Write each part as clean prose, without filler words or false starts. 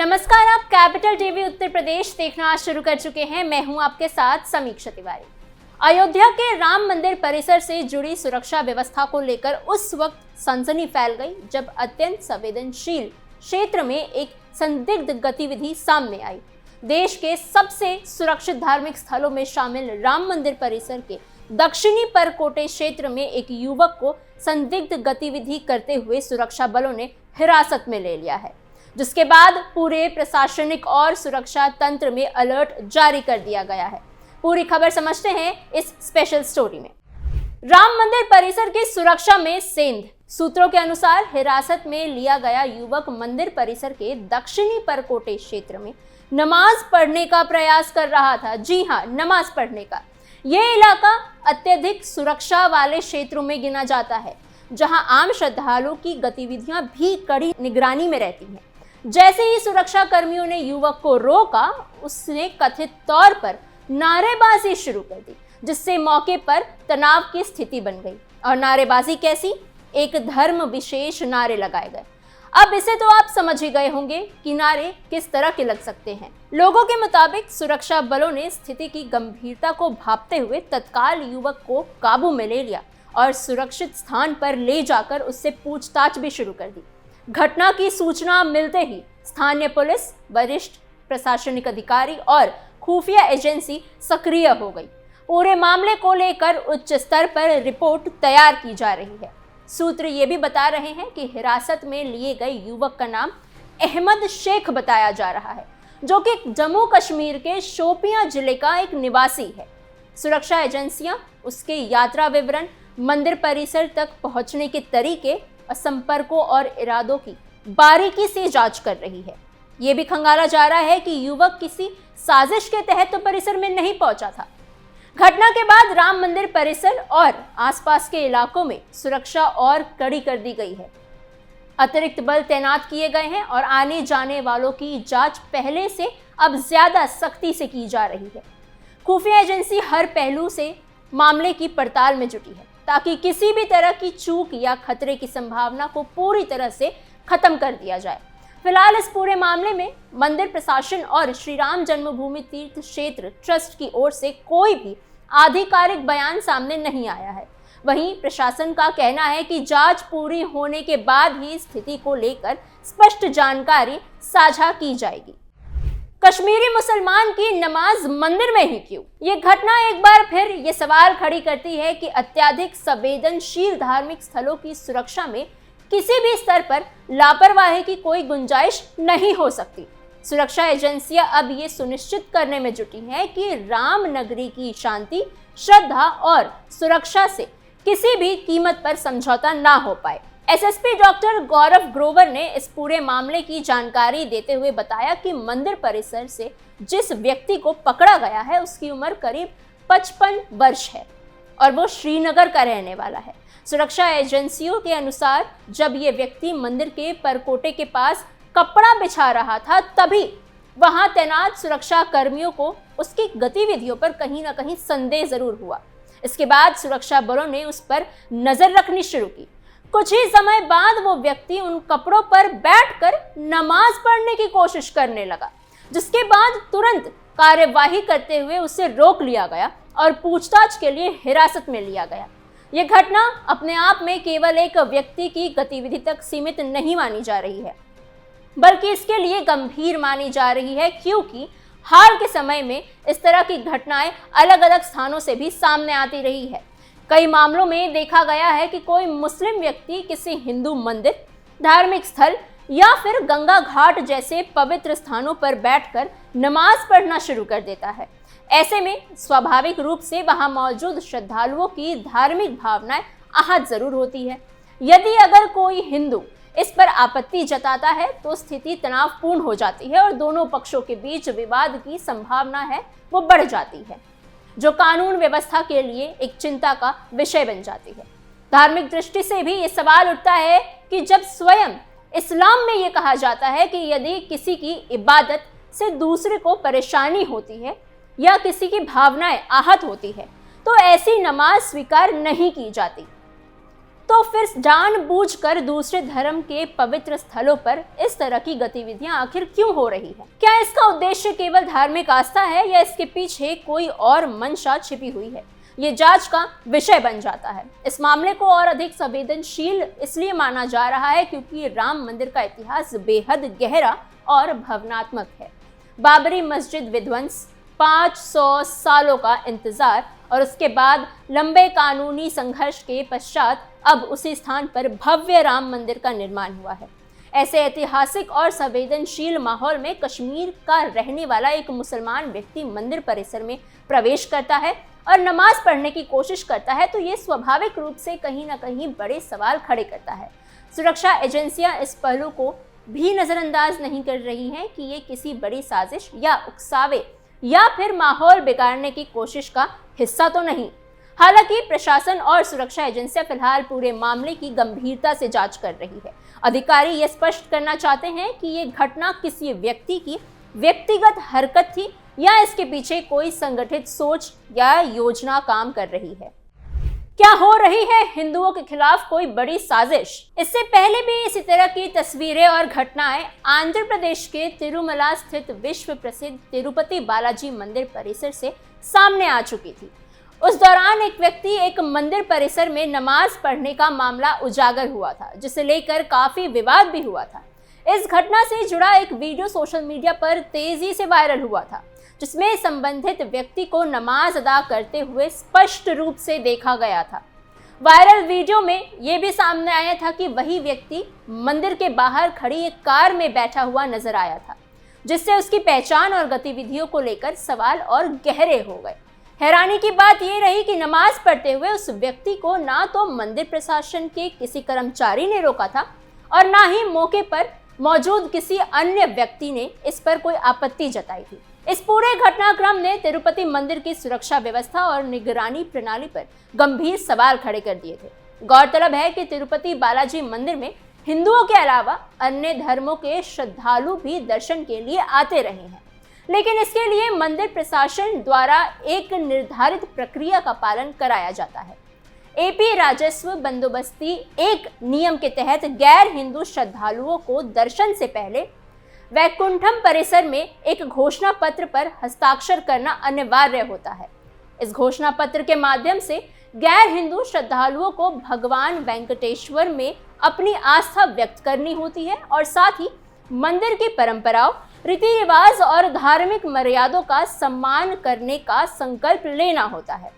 नमस्कार, आप capital TV Uttar Pradesh देखना शुरू कर चुके हैं। मैं हूं आपके साथ समीक्षा तिवारी। अयोध्या के राम मंदिर परिसर से जुड़ी सुरक्षा व्यवस्था को लेकर उस वक्त सनसनी फैल गई जब अत्यंत संवेदनशील क्षेत्र में एक संदिग्ध गतिविधि सामने आई। देश के सबसे सुरक्षित धार्मिक स्थलों में शामिल राम मंदिर परिसर के दक्षिणी परकोटे क्षेत्र में एक युवक को संदिग्ध गतिविधि करते हुए सुरक्षा बलों ने हिरासत में ले लिया है, जिसके बाद पूरे प्रशासनिक और सुरक्षा तंत्र में अलर्ट जारी कर दिया गया है। पूरी खबर समझते हैं इस स्पेशल स्टोरी में। राम मंदिर परिसर की सुरक्षा में सेंध। सूत्रों के अनुसार हिरासत में लिया गया युवक मंदिर परिसर के दक्षिणी परकोटे क्षेत्र में नमाज पढ़ने का प्रयास कर रहा था। जी हाँ, नमाज पढ़ने का। यह इलाका अत्यधिक सुरक्षा वाले क्षेत्रों में गिना जाता है, जहां आम श्रद्धालुओं की गतिविधियां भी कड़ी निगरानी में रहती हैं। जैसे ही सुरक्षा कर्मियों ने युवक को रोका, उसने कथित तौर पर नारेबाजी शुरू कर दी, जिससे मौके पर तनाव की स्थिति बन गई। और नारेबाजी कैसी? एक धर्म विशेष नारे लगाए गए। अब इसे तो आप समझ ही गए होंगे कि नारे किस तरह के लग सकते हैं। लोगों के मुताबिक सुरक्षा बलों ने स्थिति की गंभीरता को भांपते हुए तत्काल युवक को काबू में ले लिया और सुरक्षित स्थान पर ले जाकर उससे पूछताछ भी शुरू कर दी। घटना की सूचना मिलते ही स्थानीय पुलिस, वरिष्ठ प्रशासनिक अधिकारी और खुफिया एजेंसी सक्रिय हो गई। पूरे मामले को लेकर उच्च स्तर पर रिपोर्ट तैयार की जा रही है। सूत्र ये भी बता रहे हैं कि हिरासत में लिए गए युवक का नाम अहमद शेख बताया जा रहा है, जो कि जम्मू कश्मीर के शोपियां जिले का एक निवासी है। सुरक्षा एजेंसियां उसके यात्रा विवरण, मंदिर परिसर तक पहुंचने के तरीके, संपर्कों और इरादों की बारीकी से जांच कर रही है। ये भी खंगाला जा रहा है कि युवक किसी साजिश के तहत तो परिसर में नहीं पहुंचा था। घटना के बाद राम मंदिर परिसर और आसपास के इलाकों में सुरक्षा और कड़ी कर दी गई है। अतिरिक्त बल तैनात किए गए हैं और आने जाने वालों की जांच पहले से अब ज्यादा सख्ती से की जा रही है। खुफिया एजेंसी हर पहलू से मामले की पड़ताल में जुटी है, ताकि किसी भी तरह की चूक या खतरे की संभावना को पूरी तरह से खत्म कर दिया जाए। फिलहाल इस पूरे मामले में मंदिर प्रशासन और श्री राम जन्मभूमि तीर्थ क्षेत्र ट्रस्ट की ओर से कोई भी आधिकारिक बयान सामने नहीं आया है। वहीं प्रशासन का कहना है कि जांच पूरी होने के बाद ही स्थिति को लेकर स्पष्ट जानकारी साझा की जाएगी। कश्मीरी मुसलमान की नमाज मंदिर में ही क्यों? ये घटना एक बार फिर ये सवाल खड़ी करती है कि अत्यधिक संवेदनशील धार्मिक स्थलों की सुरक्षा में किसी भी स्तर पर लापरवाही की कोई गुंजाइश नहीं हो सकती। सुरक्षा एजेंसियां अब ये सुनिश्चित करने में जुटी हैं कि राम नगरी की शांति, श्रद्धा और सुरक्षा से किसी भी कीमत पर समझौता ना हो पाए। एसएसपी डॉक्टर गौरव ग्रोवर ने इस पूरे मामले की जानकारी देते हुए बताया कि मंदिर परिसर से जिस व्यक्ति को पकड़ा गया है उसकी उम्र करीब 55 वर्ष है और वो श्रीनगर का रहने वाला है। सुरक्षा एजेंसियों के अनुसार जब ये व्यक्ति मंदिर के परकोटे के पास कपड़ा बिछा रहा था, तभी वहां तैनात सुरक्षा कर्मियों को उसकी गतिविधियों पर कहीं ना कहीं संदेह जरूर हुआ। इसके बाद सुरक्षा बलों ने उस पर नजर रखनी शुरू की। कुछ ही समय बाद वो व्यक्ति उन कपड़ों पर बैठकर नमाज पढ़ने की कोशिश करने लगा, जिसके बाद तुरंत कार्यवाही करते हुए उसे रोक लिया गया और पूछताछ के लिए हिरासत में लिया गया। यह घटना अपने आप में केवल एक व्यक्ति की गतिविधि तक सीमित नहीं मानी जा रही है, बल्कि इसके लिए गंभीर मानी जा रही है, क्योंकि हाल के समय में इस तरह की घटनाएं अलग अलग स्थानों से भी सामने आती रही है। कई मामलों में देखा गया है कि कोई मुस्लिम व्यक्ति किसी हिंदू मंदिर, धार्मिक स्थल या फिर गंगा घाट जैसे पवित्र स्थानों पर बैठकर नमाज पढ़ना शुरू कर देता है। ऐसे में स्वाभाविक रूप से वहां मौजूद श्रद्धालुओं की धार्मिक भावनाएं आहत जरूर होती है। यदि अगर कोई हिंदू इस पर आपत्ति जताता है तो स्थिति तनावपूर्ण हो जाती है और दोनों पक्षों के बीच विवाद की संभावना है वो बढ़ जाती है, जो कानून व्यवस्था के लिए एक चिंता का विषय बन जाती है। धार्मिक दृष्टि से भी ये सवाल उठता है कि जब स्वयं इस्लाम में ये कहा जाता है कि यदि किसी की इबादत से दूसरे को परेशानी होती है या किसी की भावनाएं आहत होती है तो ऐसी नमाज स्वीकार नहीं की जाती। तो फिर जानबूझकर दूसरे धर्म के पवित्र स्थलों पर इस तरह की गतिविधियां आखिर क्यों हो रही है? क्या इसका उद्देश्य केवल धार्मिक आस्था है या इसके पीछे कोई और मंशा छिपी हुई है? ये जांच का विषय बन जाता है। इस मामले को और अधिक संवेदनशील इसलिए माना जा रहा है क्योंकि राम मंदिर का इतिहास बेहद गहरा और भावनात्मक है। बाबरी मस्जिद विध्वंस, 500 सालों का इंतजार और उसके बाद लंबे कानूनी संघर्ष के पश्चात अब उसी स्थान पर भव्य राम मंदिर का निर्माण हुआ है। ऐसे ऐतिहासिक और संवेदनशील माहौल में कश्मीर का रहने वाला एक मुसलमान व्यक्ति मंदिर परिसर में प्रवेश करता है और नमाज पढ़ने की कोशिश करता है तो ये स्वाभाविक रूप से कहीं ना कहीं बड़े सवाल खड़े करता है। सुरक्षा एजेंसियां इस पहलू को भी नजरअंदाज नहीं कर रही हैं कि ये किसी बड़ी साजिश या उकसावे या फिर माहौल बिगाड़ने की कोशिश का हिस्सा तो नहीं। हालांकि प्रशासन और सुरक्षा एजेंसियां फिलहाल पूरे मामले की गंभीरता से जांच कर रही है। अधिकारी ये स्पष्ट करना चाहते हैं कि ये घटना किसी व्यक्ति की व्यक्तिगत हरकत थी या इसके पीछे कोई संगठित सोच या योजना काम कर रही है। क्या हो रही है हिंदुओं के खिलाफ कोई बड़ी साजिश? इससे पहले भी इसी तरह की तस्वीरें और घटनाएं आंध्र प्रदेश के तिरुमला स्थित विश्व प्रसिद्ध तिरुपति बालाजी मंदिर परिसर से सामने आ चुकी थी। उस दौरान एक व्यक्ति एक मंदिर परिसर में नमाज पढ़ने का मामला उजागर हुआ था, जिसे लेकर काफी विवाद भी हुआ था। इस घटना से जुड़ा एक वीडियो सोशल मीडिया पर तेजी से वायरल हुआ था, जिसमें संबंधित व्यक्ति को नमाज अदा करते हुए स्पष्ट रूप से देखा गया था। वायरल वीडियो में यह भी सामने आया था कि वही व्यक्ति मंदिर के बाहर खड़ी एक कार में बैठा हुआ नजर आया था, जिससे उसकी पहचान और गतिविधियों को लेकर सवाल और गहरे हो गए। हैरानी की बात यह रही कि नमाज पढ़ते हुए उस व्यक्ति को ना तो मंदिर प्रशासन के किसी कर्मचारी ने रोका था और ना ही मौके पर मौजूद किसी अन्य व्यक्ति ने इस पर कोई आपत्ति जताई थी। इस पूरे घटनाक्रम ने तिरुपति मंदिर की सुरक्षा व्यवस्था और निगरानी प्रणाली पर गंभीर सवाल खड़े कर दिए थे। गौरतलब है कि तिरुपति बालाजी मंदिर में हिंदुओं के अलावा अन्य धर्मों के श्रद्धालु भी दर्शन के लिए आते रहे हैं, लेकिन इसके लिए मंदिर प्रशासन द्वारा एक निर्धारित प्रक्रिया का पालन कराया जाता है। एपी राजस्व बंदोबस्ती एक नियम के तहत गैर हिंदू श्रद्धालुओं को दर्शन से पहले वैकुंठम परिसर में एक घोषणा पत्र पर हस्ताक्षर करना अनिवार्य होता है। इस घोषणा पत्र के माध्यम से गैर हिंदू श्रद्धालुओं को भगवान वेंकटेश्वर में अपनी आस्था व्यक्त करनी होती है और साथ ही मंदिर की परंपराओं, रीति रिवाज और धार्मिक मर्यादों का सम्मान करने का संकल्प लेना होता है।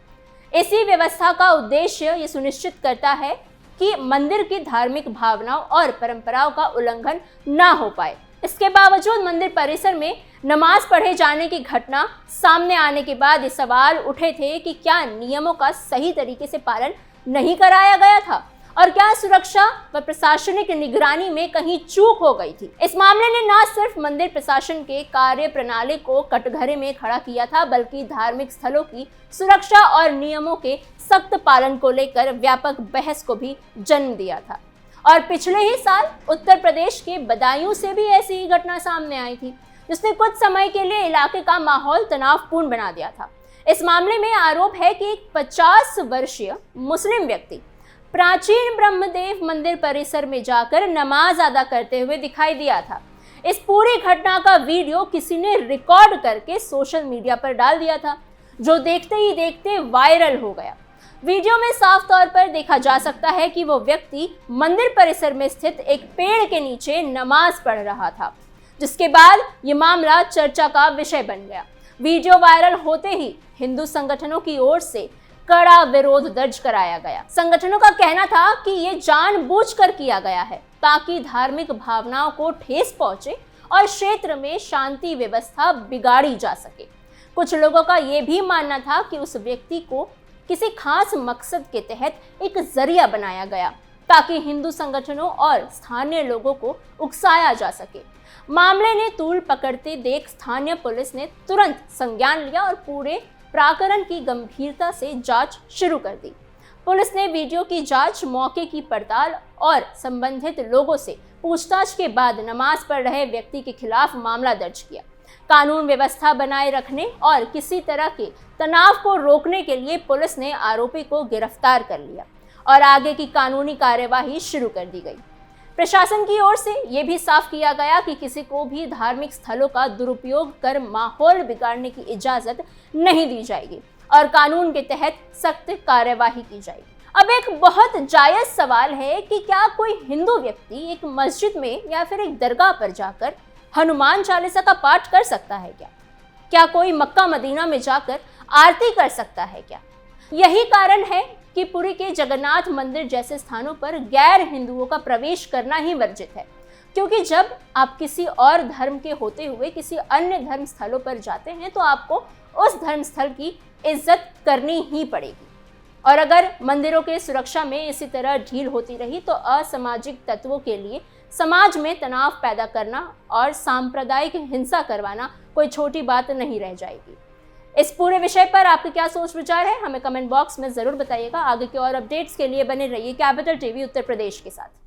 इसी व्यवस्था का उद्देश्य ये सुनिश्चित करता है कि मंदिर की धार्मिक भावनाओं और परंपराओं का उल्लंघन ना हो पाए। इसके बावजूद मंदिर परिसर में नमाज पढ़े जाने की घटना सामने आने के बाद ये सवाल उठे थे कि क्या नियमों का सही तरीके से पालन नहीं कराया गया था और क्या सुरक्षा व प्रशासनिक निगरानी में कहीं चूक हो गई थी। इस मामले ने न सिर्फ मंदिर प्रशासन के कार्य प्रणाली को कटघरे में खड़ा किया था, बल्कि धार्मिक स्थलों की सुरक्षा और नियमों के सख्त पालन को लेकर व्यापक बहस को भी जन्म दिया था। और पिछले ही साल उत्तर प्रदेश के बदायूं से भी ऐसी ही घटना सामने आई थी, जिसने कुछ समय के लिए इलाके का माहौल तनावपूर्ण बना दिया था। इस मामले में आरोप है कि एक 50 वर्षीय मुस्लिम व्यक्ति प्राचीन ब्रह्मदेव मंदिर परिसर में जाकर नमाज अदा करते हुए दिखाई दिया था। इस पूरी घटना का वीडियो किसी ने रिकॉर्ड करके सोशल मीडिया पर डाल दिया था, जो देखते ही देखते वायरल हो गया। वीडियो में साफ तौर पर देखा जा सकता है कि वो व्यक्ति मंदिर परिसर में स्थित एक पेड़ के नीचे नमाज पढ़ रहा था, जिसके बाद ये मामला चर्चा का विषय बन गया। वीडियो वायरल होते ही हिंदू संगठनों की ओर से कड़ा विरोध दर्ज कराया गया। संगठनों का कहना था कि ये जानबूझकर किया गया है ताकि धार्मिक भावनाओं को ठेस पहुंचे और क्षेत्र में शांति व्यवस्था बिगाड़ी जा सके। कुछ लोगों का ये भी मानना था कि उस व्यक्ति को किसी खास मकसद के तहत एक जरिया बनाया गया ताकि हिंदू संगठनों और स्थानीय लोगों को उकसाया जा सके। मामले ने तूल पकड़ते देख स्थानीय पुलिस ने तुरंत संज्ञान लिया और पूरे प्रकरण की गंभीरता से जांच शुरू कर दी। पुलिस ने वीडियो की जांच, मौके की पड़ताल और संबंधित लोगों से पूछताछ के बाद नमाज पढ़ रहे व्यक्ति के खिलाफ मामला दर्ज किया। कानून व्यवस्था बनाए रखने और किसी तरह के तनाव को रोकने के लिए पुलिस ने आरोपी को गिरफ्तार कर लिया और आगे की कानूनी कार्यवाही शुरू कर दी गई। प्रशासन की ओर से यह भी साफ किया गया कि किसी को भी धार्मिक स्थलों का दुरुपयोग कर माहौल बिगाड़ने की इजाजत नहीं दी जाएगी और कानून के तहत सख्त कार्यवाही की जाएगी। अब एक बहुत जायज सवाल है कि क्या कोई हिंदू व्यक्ति एक मस्जिद में या फिर एक दरगाह पर जाकर हनुमान चालीसा का पाठ कर सकता है क्या? क्या कोई मक्का मदीना में जाकर आरती कर सकता है क्या? यही कारण है कि पुरी के जगन्नाथ मंदिर जैसे स्थानों पर गैर हिंदुओं का प्रवेश करना ही वर्जित है, क्योंकि जब आप किसी और धर्म के होते हुए किसी अन्य धर्म स्थलों पर जाते हैं तो आपको उस धर्म स्थल की इज्जत करनी ही पड़ेगी। और अगर मंदिरों के सुरक्षा में इसी तरह ढील होती रही तो असामाजिक तत्वों के लिए समाज में तनाव पैदा करना और सांप्रदायिक हिंसा करवाना कोई छोटी बात नहीं रह जाएगी। इस पूरे विषय पर आपके क्या सोच विचार है, हमें कमेंट बॉक्स में जरूर बताइएगा। आगे के और अपडेट्स के लिए बने रहिए कैपिटल टीवी उत्तर प्रदेश के साथ।